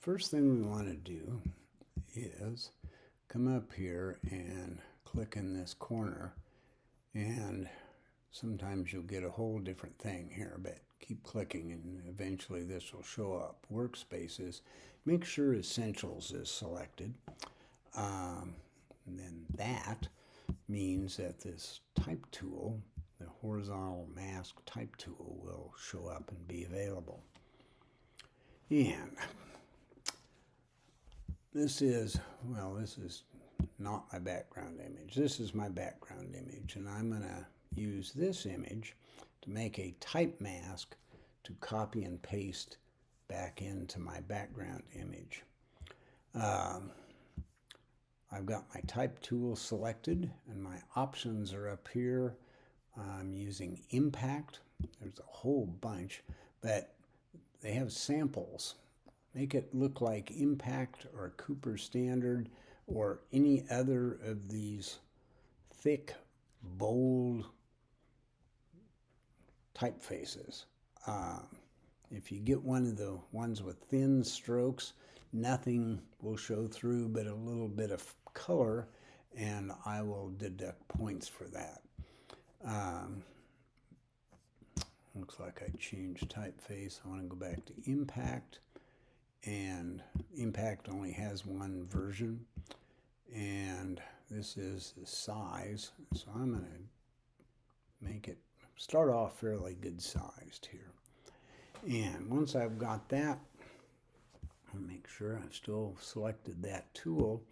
first thing we want to do is come up here and click in this corner, and sometimes you'll get a whole different thing here, but keep clicking and eventually this will show up. Workspaces, make sure Essentials is selected. And then that means that this type tool, the horizontal mask type tool, will show up and be available. And this is not my background image. This is my background image, and I'm going to use this image to make a type mask to copy and paste back into my background image. I've got my type tool selected and my options are up here. I'm using Impact. There's a whole bunch, but they have samples. Make it look like Impact or Cooper Standard or any other of these thick, bold typefaces. If you get one of the ones with thin strokes, nothing will show through but a little bit of color, and I will deduct points for that. Looks like I changed typeface. I want to go back to Impact, and Impact only has one version, and this is the size, so I'm going to start off fairly good sized here. And once I've got that, I'll make sure I've still selected that tool.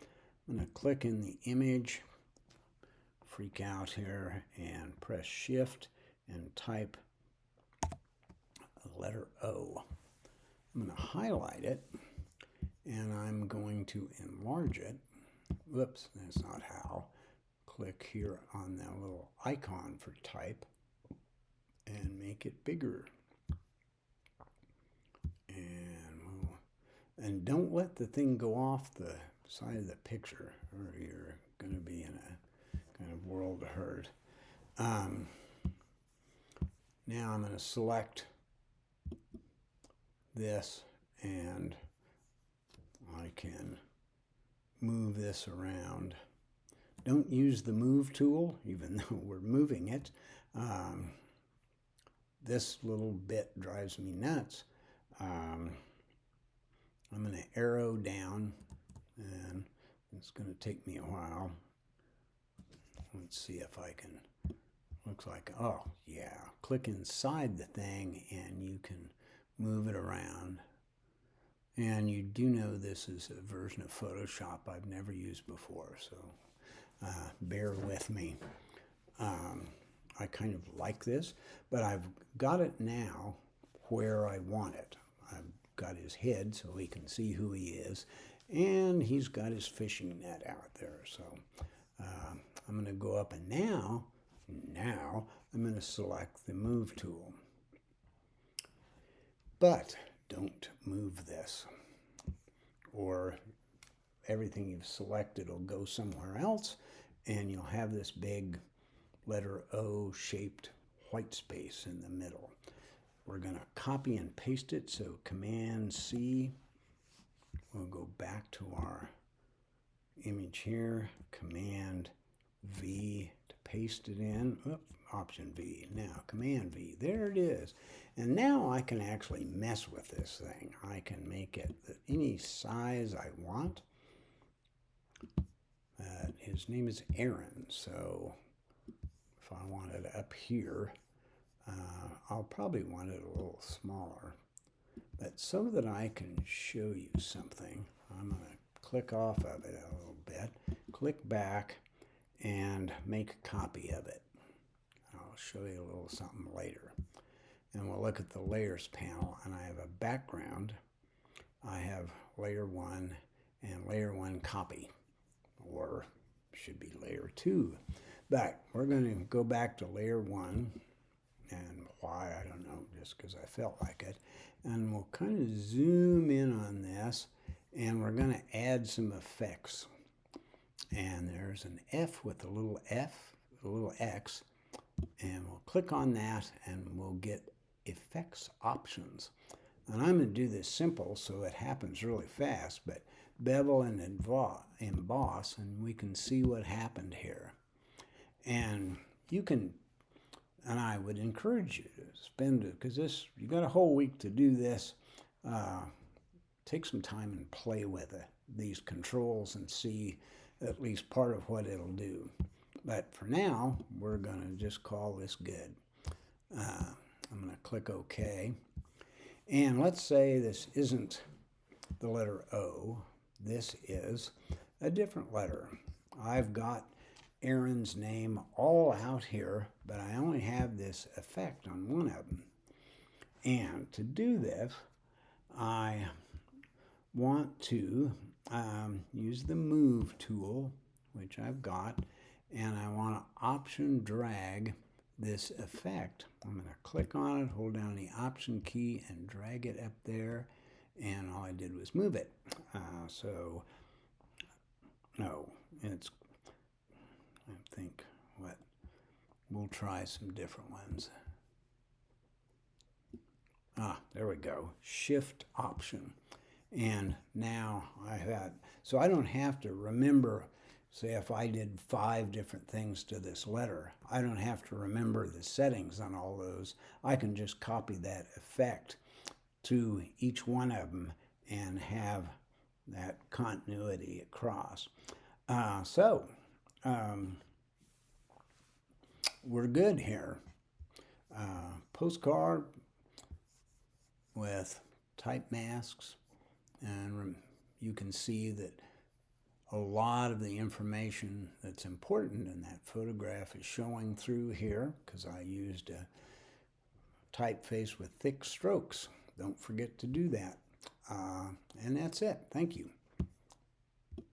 I'm going to click in the image, freak out here, and press Shift and type a letter O. I'm going to highlight it, and I'm going to enlarge it. Whoops, that's not how. Click here on that little icon for type and make it bigger. And don't let the thing go off the side of the picture, or you're going to be in a kind of world of hurt. Now I'm going to select this, and I can move this around. Don't use the move tool, even though we're moving it. This little bit drives me nuts. I'm going to arrow down, and it's going to take me a while. Let's see if I can. Looks like, oh yeah, click inside the thing and you can move it around. And you do know this is a version of Photoshop I've never used before, so bear with me. I kind of like this, but I've got it now where I want it. I've got his head so he can see who he is, and he's got his fishing net out there. So I'm going to go up, and now I'm going to select the move tool. But don't move this, or everything you've selected will go somewhere else, and you'll have this big letter O shaped white space in the middle. We're going to copy and paste it, so Command C. We'll go back to our image here, Command V to paste it in. Option V. Now Command V. There it is. And now I can actually mess with this thing. I can make it any size I want. His name is Aaron, so if I want it up here, I'll probably want it a little smaller. But so that I can show you something, I'm going to click off of it a little bit, click back, and make a copy of it. I'll show you a little something later. And we'll look at the layers panel, and I have a background. I have layer 1 and layer 1 copy, or should be layer 2. But we're going to go back to layer 1, and why, I don't know, just because I felt like it. And we'll kind of zoom in on this, and we're going to add some effects. And there's an F with a little F, a little X, and we'll click on that, and we'll get effects options. And I'm going to do this simple so it happens really fast, but bevel and emboss, and we can see what happened here. And you can, and I would encourage you to spend it, because you got a whole week to do this. Take some time and play with these controls and see at least part of what it'll do. But for now, we're going to just call this good. I'm going to click OK. And let's say this isn't the letter O. This is a different letter. I've got Aaron's name all out here, but I only have this effect on one of them. And to do this, I want to use the Move tool, which I've got, and I want to Option drag this effect. I'm going to click on it, hold down the Option key, and drag it up there, and all I did was move it. I think we'll try some different ones. There we go, Shift Option. And now so I don't have to remember, say if I did 5 different things to this letter, I don't have to remember the settings on all those. I can just copy that effect to each one of them and have that continuity across. We're good here. Postcard with TypeMasks, and you can see that a lot of the information that's important in that photograph is showing through here because I used a typeface with thick strokes. Don't forget to do that. And that's it. Thank you.